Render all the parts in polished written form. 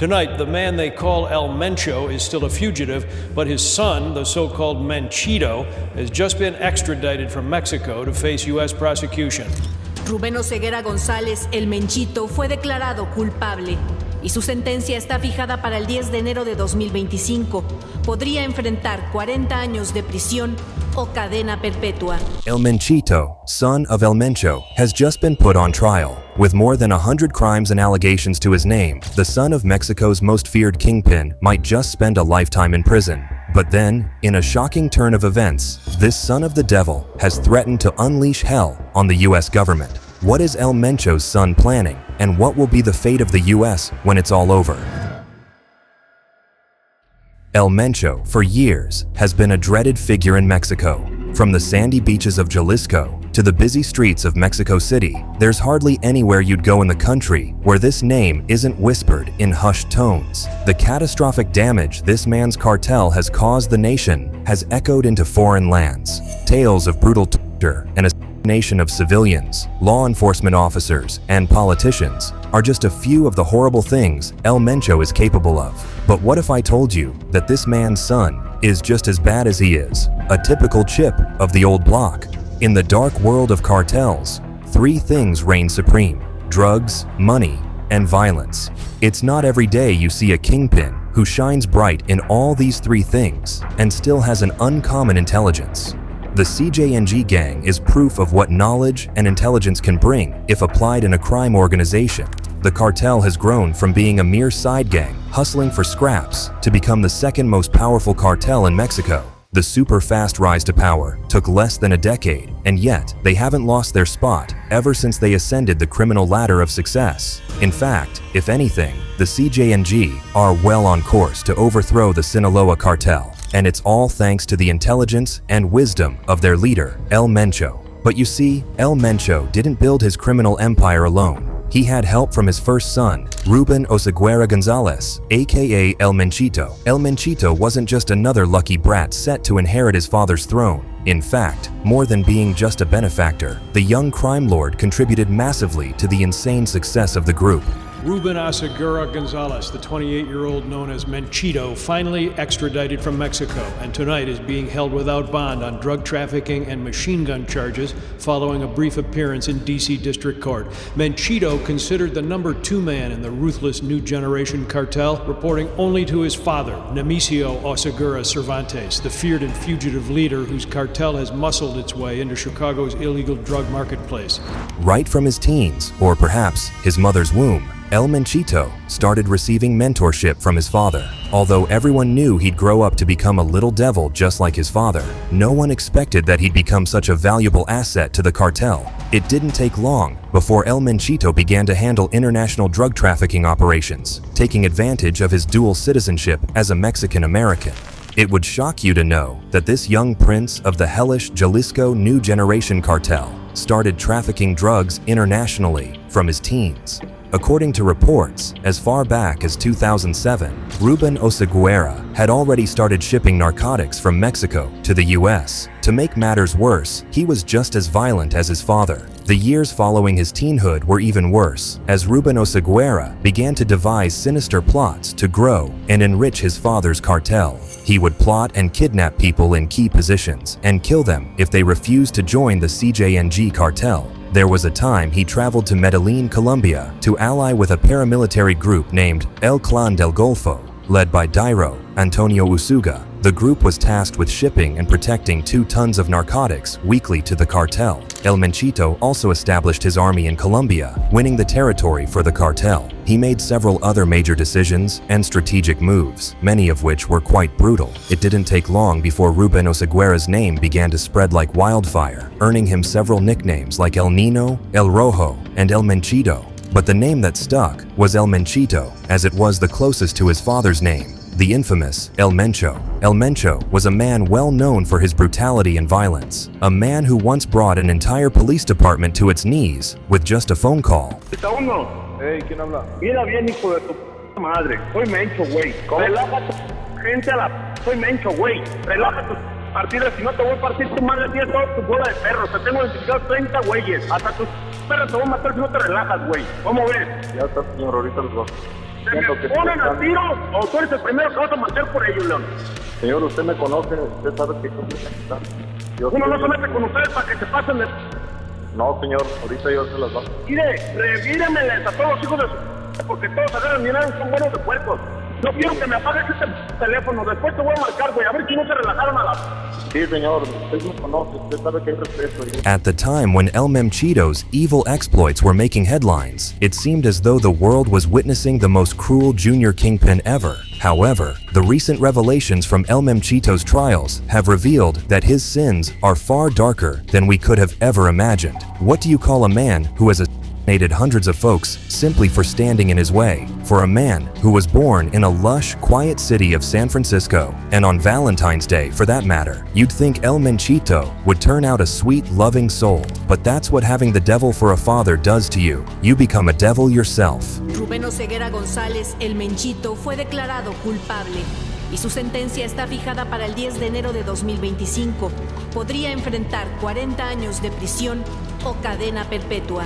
Tonight, the man they call El Mencho is still a fugitive, but his son, the so-called Menchito, has just been extradited from Mexico to face U.S. prosecution. Rubén Oseguera González, el Menchito, fue declarado culpable y su sentencia está fijada para el 10 de enero de 2025. Podría enfrentar 40 años de prisión o cadena perpetua. El Menchito, son of El Mencho, has just been put on trial. With more than 100 crimes and allegations to his name, the son of Mexico's most feared kingpin might just spend a lifetime in prison. But then, in a shocking turn of events, this son of the devil has threatened to unleash hell on the US government. What is El Mencho's son planning, and what will be the fate of the US when it's all over? El Mencho, for years, has been a dreaded figure in Mexico. From the sandy beaches of Jalisco to the busy streets of Mexico City, there's hardly anywhere you'd go in the country where this name isn't whispered in hushed tones. The catastrophic damage this man's cartel has caused the nation has echoed into foreign lands. Tales of brutal torture and assassination of civilians, law enforcement officers, and politicians are just a few of the horrible things El Mencho is capable of. But what if I told you that this man's son is just as bad as he is, a typical chip of the old block? In the dark world of cartels, three things reign supreme: drugs, money, and violence. It's not every day you see a kingpin who shines bright in all these three things and still has an uncommon intelligence. The CJNG gang is proof of what knowledge and intelligence can bring if applied in a crime organization. The cartel has grown from being a mere side gang, hustling for scraps, to become the second most powerful cartel in Mexico. The super fast rise to power took less than a decade, and yet they haven't lost their spot ever since they ascended the criminal ladder of success. In fact, if anything, the CJNG are well on course to overthrow the Sinaloa cartel, and it's all thanks to the intelligence and wisdom of their leader, El Mencho. But you see, El Mencho didn't build his criminal empire alone. He had help from his first son, Rubén Oseguera González, aka El Menchito. El Menchito wasn't just another lucky brat set to inherit his father's throne. In fact, more than being just a benefactor, the young crime lord contributed massively to the insane success of the group. Rubén Oseguera González, the 28-year-old known as Menchito, finally extradited from Mexico, and tonight is being held without bond on drug trafficking and machine gun charges following a brief appearance in D.C. District Court. Menchito, considered the number 2 man in the ruthless new generation cartel, reporting only to his father, Nemesio Oseguera Cervantes, the feared and fugitive leader whose cartel has muscled its way into Chicago's illegal drug marketplace. Right from his teens, or perhaps his mother's womb, El Menchito started receiving mentorship from his father. Although everyone knew he'd grow up to become a little devil just like his father, no one expected that he'd become such a valuable asset to the cartel. It didn't take long before El Menchito began to handle international drug trafficking operations, taking advantage of his dual citizenship as a Mexican-American. It would shock you to know that this young prince of the hellish Jalisco New Generation cartel started trafficking drugs internationally from his teens. According to reports, as far back as 2007, Rubén Oseguera had already started shipping narcotics from Mexico to the US. To make matters worse, he was just as violent as his father. The years following his teenhood were even worse, as Rubén Oseguera began to devise sinister plots to grow and enrich his father's cartel. He would plot and kidnap people in key positions and kill them if they refused to join the CJNG cartel. There was a time he traveled to Medellin, Colombia, to ally with a paramilitary group named El Clan del Golfo, led by Dairo Antonio Usuga. The group was tasked with shipping and protecting 2 tons of narcotics weekly to the cartel. El Menchito also established his army in Colombia, winning the territory for the cartel. He made several other major decisions and strategic moves, many of which were quite brutal. It didn't take long before Rubén Oseguera's name began to spread like wildfire, earning him several nicknames like El Nino, El Rojo, and El Menchito. But the name that stuck was El Menchito, as it was the closest to his father's name, the infamous El Mencho. El Mencho was a man well known for his brutality and violence, a man who once brought an entire police department to its knees with just a phone call. Hey, ¿quién habla? Mira bien, hijo de tu p madre. Soy Mencho, güey. Relaja tu gente a la... Soy Mencho, güey. Relaja tus partidas, si no te voy a partir tu madre, tienes toda tu bola de perros. Te tengo identificados 30 güeyes. Hasta tus perros te voy a matar si no te relajas, güey. ¿Cómo ves? Ya está, señor, ahorita los va. ¿Se me ponen al tiro o tú eres el primero que vas a marchar por ellos, León? Señor, usted me conoce, usted sabe que yo soy Uno no se mete con ustedes para que se pasen de... No, señor, ahorita yo se las doy. Mire, revíremeles a todos los hijos de su... porque todos agarran dinero y son buenos de puercos. No quiero que me apagues este teléfono, después te voy a marcar, güey, a ver si no se relajaron a la... Sí, señor, usted me conoce, usted sabe que hay respeto. At the time when El Menchito's evil exploits were making headlines, it seemed as though the world was witnessing the most cruel junior kingpin ever. However, the recent revelations from El Menchito's trials have revealed that his sins are far darker than we could have ever imagined. What do you call a man who has assassinated hundreds of folks simply for standing in his way? For a man who was born in a lush, quiet city of San Francisco, and on Valentine's Day for that matter, you'd think El Menchito would turn out a sweet, loving soul. But that's what having the devil for a father does to you. You become a devil yourself. Rubén Oseguera González, el Menchito, fue declarado culpable y su sentencia está fijada para el 10 de enero de 2025. Podría enfrentar 40 años de prisión o cadena perpetua.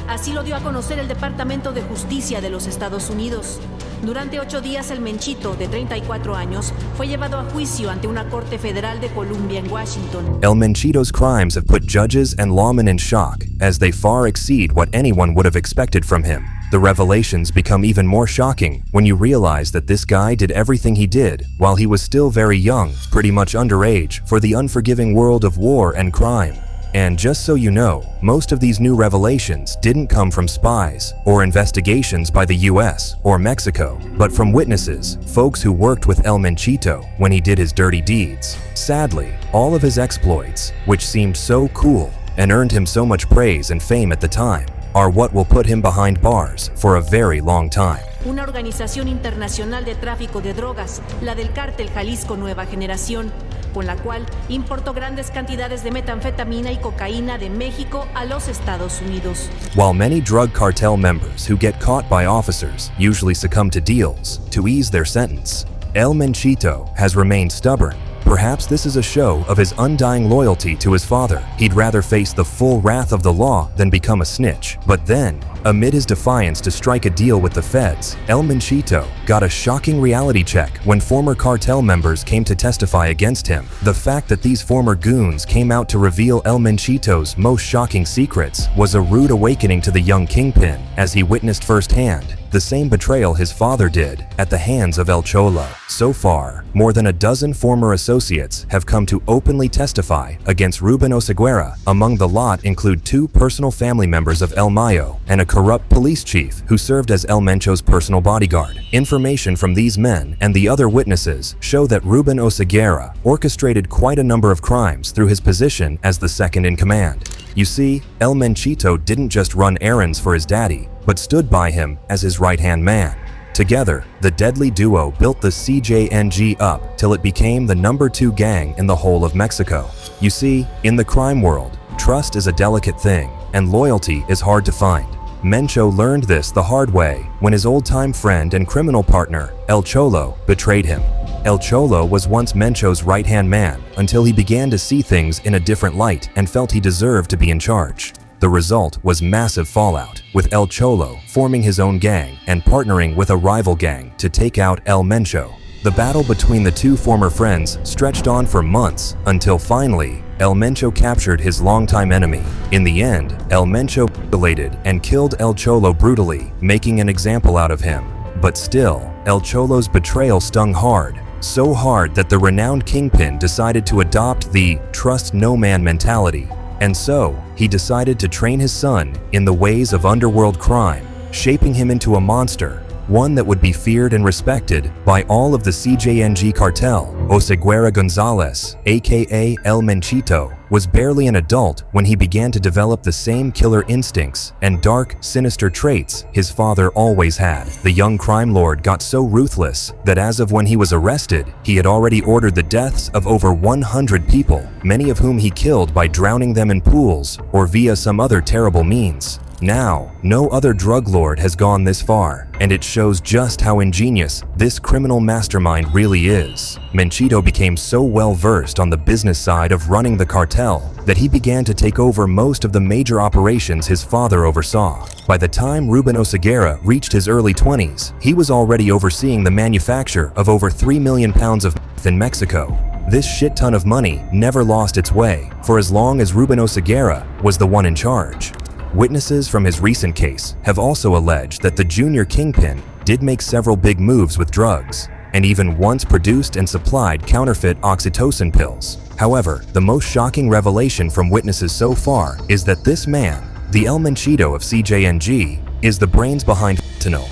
Así lo dio a conocer el Departamento de Justicia de los Estados Unidos. Durante 8 días, el Menchito, de 34 años, fue llevado a juicio ante una corte federal de Columbia en Washington. El Menchito's crimes have put judges and lawmen in shock, as they far exceed what anyone would have expected from him. The revelations become even more shocking when you realize that this guy did everything he did while he was still very young, pretty much underage, for the unforgiving world of war and crime. And just so you know, most of these new revelations didn't come from spies or investigations by the US or Mexico, but from witnesses, folks who worked with El Menchito when he did his dirty deeds. Sadly, all of his exploits, which seemed so cool and earned him so much praise and fame at the time, are what will put him behind bars for a very long time. Una organización internacional de tráfico de drogas, la del cártel Jalisco Nueva Generación, con la cual importó grandes cantidades de metanfetamina y cocaína de México a los Estados Unidos. While many drug cartel members who get caught by officers usually succumb to deals to ease their sentence, El Menchito has remained stubborn. Perhaps this is a show of his undying loyalty to his father. He'd rather face the full wrath of the law than become a snitch. But then, amid his defiance to strike a deal with the feds, El Menchito got a shocking reality check when former cartel members came to testify against him. The fact that these former goons came out to reveal El Menchito's most shocking secrets was a rude awakening to the young kingpin, as he witnessed firsthand the same betrayal his father did at the hands of El Cholo. So far, more than a dozen former associates have come to openly testify against Rubén Oseguera. Among the lot include 2 personal family members of El Mayo and a corrupt police chief who served as El Mencho's personal bodyguard. Information from these men and the other witnesses show that Rubén Oseguera orchestrated quite a number of crimes through his position as the second in command. You see, El Menchito didn't just run errands for his daddy, but stood by him as his right-hand man. Together, the deadly duo built the CJNG up till it became the #2 gang in the whole of Mexico. You see, in the crime world, trust is a delicate thing, and loyalty is hard to find. Mencho learned this the hard way when his old-time friend and criminal partner, El Cholo, betrayed him. El Cholo was once Mencho's right-hand man until he began to see things in a different light and felt he deserved to be in charge. The result was massive fallout, with El Cholo forming his own gang and partnering with a rival gang to take out El Mencho. The battle between the 2 former friends stretched on for months until finally, El Mencho captured his longtime enemy. In the end, El Mencho mutilated and killed El Cholo brutally, making an example out of him. But still, El Cholo's betrayal stung hard, so hard that the renowned kingpin decided to adopt the trust no man mentality. And so, he decided to train his son in the ways of underworld crime, shaping him into a monster, one that would be feared and respected by all of the CJNG cartel. Oseguera Gonzalez, aka El Menchito, was barely an adult when he began to develop the same killer instincts and dark, sinister traits his father always had. The young crime lord got so ruthless that as of when he was arrested, he had already ordered the deaths of over 100 people, many of whom he killed by drowning them in pools or via some other terrible means. Now, no other drug lord has gone this far, and it shows just how ingenious this criminal mastermind really is. Menchito became so well versed on the business side of running the cartel that he began to take over most of the major operations his father oversaw. By the time Ruben Oseguera reached his early 20s, he was already overseeing the manufacture of over 3 million pounds of meth in Mexico. This shit ton of money never lost its way for as long as Ruben Oseguera was the one in charge. Witnesses from his recent case have also alleged that the junior kingpin did make several big moves with drugs, and even once produced and supplied counterfeit oxytocin pills. However, the most shocking revelation from witnesses so far is that this man, the El Menchito of CJNG, is the brains behind fentanyl.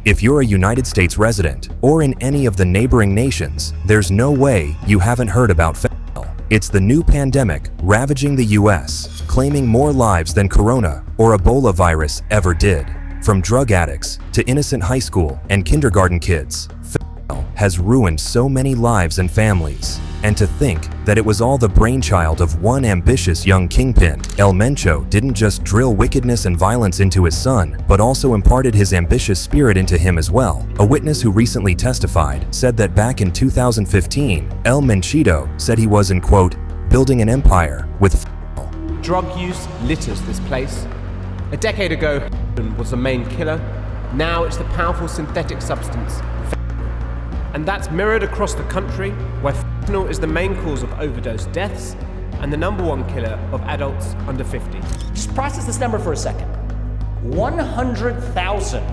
If you're a United States resident or in any of the neighboring nations, there's no way you haven't heard about fentanyl. It's the new pandemic ravaging the US, claiming more lives than Corona or Ebola virus ever did. From drug addicts to innocent high school and kindergarten kids, fentanyl has ruined so many lives and families. And to think that it was all the brainchild of one ambitious young kingpin, El Mencho didn't just drill wickedness and violence into his son, but also imparted his ambitious spirit into him as well. A witness who recently testified said that back in 2015, El Menchito said he was, in quote, building an empire with fentanyl. Drug use litters this place. A decade ago, was the main killer. Now it's the powerful synthetic substance, fentanyl. And that's mirrored across the country, where fentanyl is the main cause of overdose deaths and the #1 killer of adults under 50. Just process this number for a second. 100,000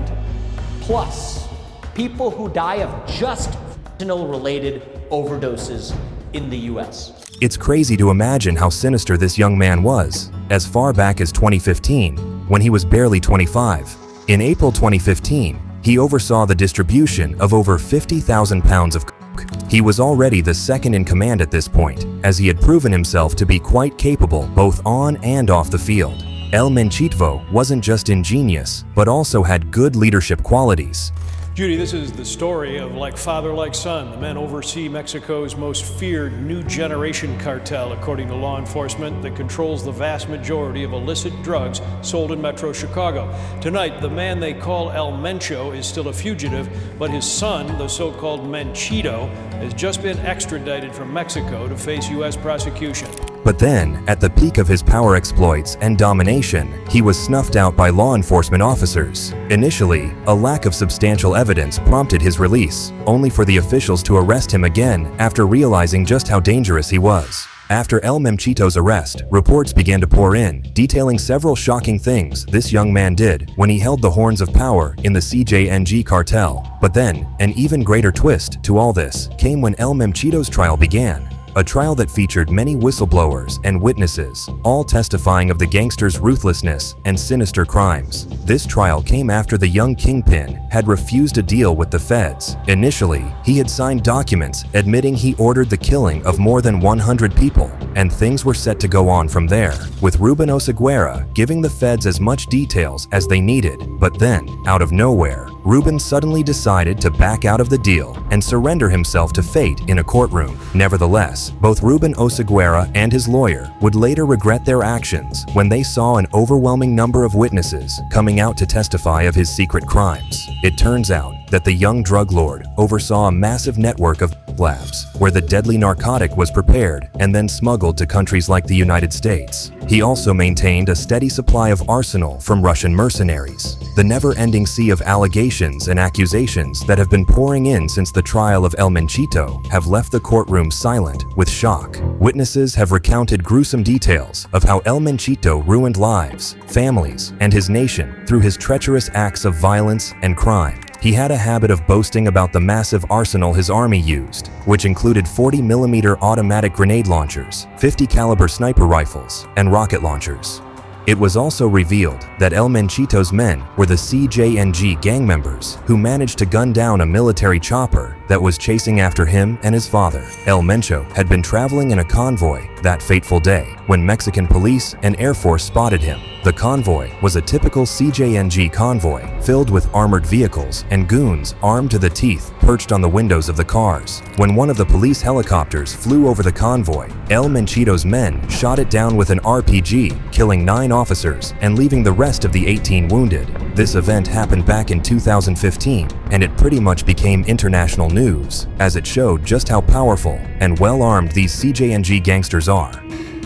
plus people who die of just fentanyl-related overdoses in the US. It's crazy to imagine how sinister this young man was, as far back as 2015, when he was barely 25. In April 2015, he oversaw the distribution of over 50,000 pounds of coke. He was already the second in command at this point, as he had proven himself to be quite capable both on and off the field. El Menchito wasn't just ingenious, but also had good leadership qualities. Judy, this is the story of like father, like son. The men oversee Mexico's most feared new generation cartel, according to law enforcement, that controls the vast majority of illicit drugs sold in Metro Chicago. Tonight, the man they call El Mencho is still a fugitive, but his son, the so-called Menchito, has just been extradited from Mexico to face U.S. prosecution. But then, at the peak of his power exploits and domination, he was snuffed out by law enforcement officers. Initially, a lack of substantial evidence prompted his release, only for the officials to arrest him again after realizing just how dangerous he was. After El Menchito's arrest, reports began to pour in, detailing several shocking things this young man did when he held the horns of power in the CJNG cartel. But then, an even greater twist to all this came when El Menchito's trial began. A trial that featured many whistleblowers and witnesses, all testifying of the gangster's ruthlessness and sinister crimes. This trial came after the young kingpin had refused a deal with the feds. Initially, he had signed documents admitting he ordered the killing of more than 100 people, and things were set to go on from there, with Ruben Oseguera giving the feds as much details as they needed. But then, out of nowhere, Ruben suddenly decided to back out of the deal and surrender himself to fate in a courtroom. Nevertheless, both Ruben Oseguera and his lawyer would later regret their actions when they saw an overwhelming number of witnesses coming out to testify of his secret crimes. It turns out that the young drug lord oversaw a massive network of labs where the deadly narcotic was prepared and then smuggled to countries like the United States. He also maintained a steady supply of arsenal from Russian mercenaries. The never-ending sea of allegations and accusations that have been pouring in since the trial of El Menchito have left the courtroom silent with shock. Witnesses have recounted gruesome details of how El Menchito ruined lives, families, and his nation through his treacherous acts of violence and crime. He had a habit of boasting about the massive arsenal his army used, which included 40mm automatic grenade launchers, 50 caliber sniper rifles, and rocket launchers. It was also revealed that El Menchito's men were the CJNG gang members who managed to gun down a military chopper that was chasing after him and his father. El Mencho had been traveling in a convoy that fateful day when Mexican police and Air Force spotted him. The convoy was a typical CJNG convoy filled with armored vehicles and goons armed to the teeth perched on the windows of the cars. When one of the police helicopters flew over the convoy, El Menchito's men shot it down with an RPG, killing 9 officers and leaving the rest of the 18 wounded. This event happened back in 2015, and it pretty much became international news, as it showed just how powerful and well-armed these CJNG gangsters are.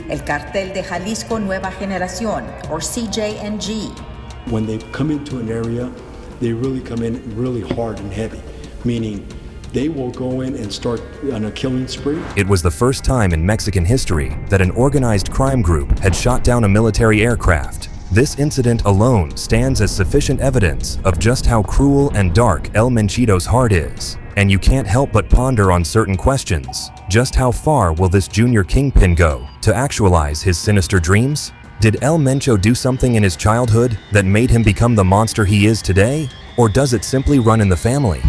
El Cartel de Jalisco Nueva Generación, or CJNG. When they come into an area, they really come in really hard and heavy, meaning they will go in and start on a killing spree. It was the first time in Mexican history that an organized crime group had shot down a military aircraft. This incident alone stands as sufficient evidence of just how cruel and dark El Menchito's heart is. And you can't help but ponder on certain questions. Just how far will this junior kingpin go to actualize his sinister dreams? Did El Mencho do something in his childhood that made him become the monster he is today? Or does it simply run in the family?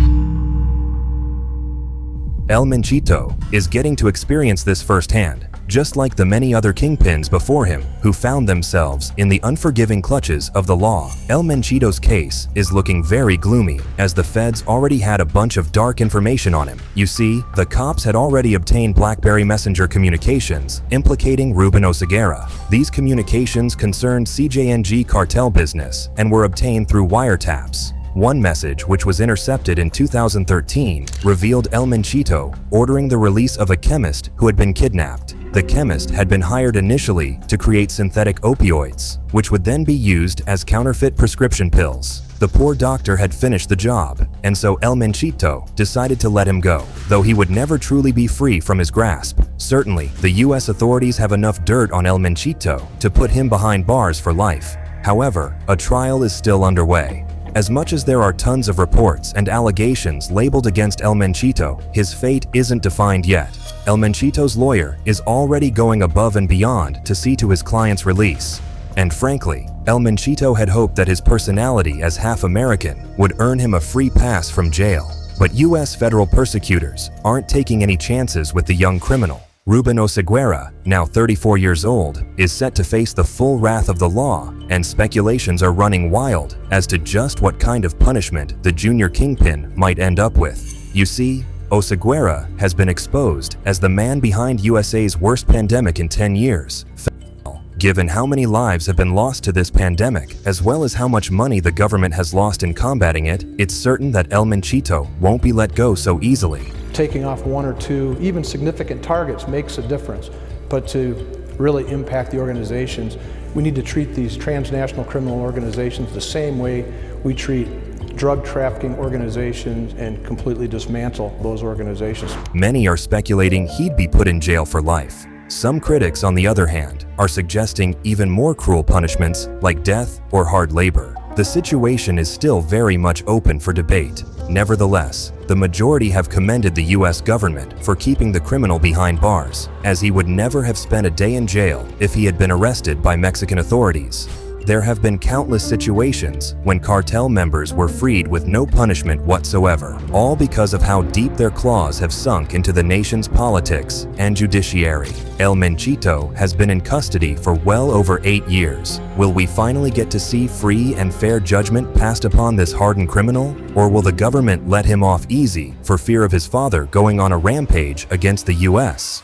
El Menchito is getting to experience this firsthand, just like the many other kingpins before him who found themselves in the unforgiving clutches of the law. El Menchito's case is looking very gloomy, as the feds already had a bunch of dark information on him. You see, the cops had already obtained BlackBerry Messenger communications implicating Ruben Oseguera. These communications concerned CJNG cartel business and were obtained through wiretaps. One message, which was intercepted in 2013, revealed El Menchito ordering the release of a chemist who had been kidnapped. The chemist had been hired initially to create synthetic opioids, which would then be used as counterfeit prescription pills. The poor doctor had finished the job, and so El Menchito decided to let him go, though he would never truly be free from his grasp. Certainly, the US authorities have enough dirt on El Menchito to put him behind bars for life. However, a trial is still underway. As much as there are tons of reports and allegations labeled against El Menchito, his fate isn't defined yet. El Menchito's lawyer is already going above and beyond to see to his client's release. And frankly, El Menchito had hoped that his personality as half American would earn him a free pass from jail. But US federal prosecutors aren't taking any chances with the young criminal. Ruben Oseguera, now 34 years old, is set to face the full wrath of the law, and speculations are running wild as to just what kind of punishment the junior kingpin might end up with. You see, Oseguera has been exposed as the man behind USA's worst pandemic in 10 years, Fentanyl. Given how many lives have been lost to this pandemic, as well as how much money the government has lost in combating it, it's certain that El Menchito won't be let go so easily. Taking off 1 or 2, even significant targets makes a difference. But to really impact the organizations, we need to treat these transnational criminal organizations the same way we treat drug trafficking organizations and completely dismantle those organizations. Many are speculating he'd be put in jail for life. Some critics, on the other hand, are suggesting even more cruel punishments like death or hard labor. The situation is still very much open for debate. Nevertheless, the majority have commended the US government for keeping the criminal behind bars, as he would never have spent a day in jail if he had been arrested by Mexican authorities. There have been countless situations when cartel members were freed with no punishment whatsoever, all because of how deep their claws have sunk into the nation's politics and judiciary. El Menchito has been in custody for well over 8 years. Will we finally get to see free and fair judgment passed upon this hardened criminal? Or will the government let him off easy for fear of his father going on a rampage against the US?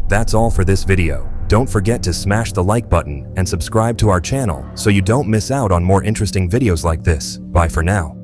That's all for this video. Don't forget to smash the like button and subscribe to our channel so you don't miss out on more interesting videos like this. Bye for now.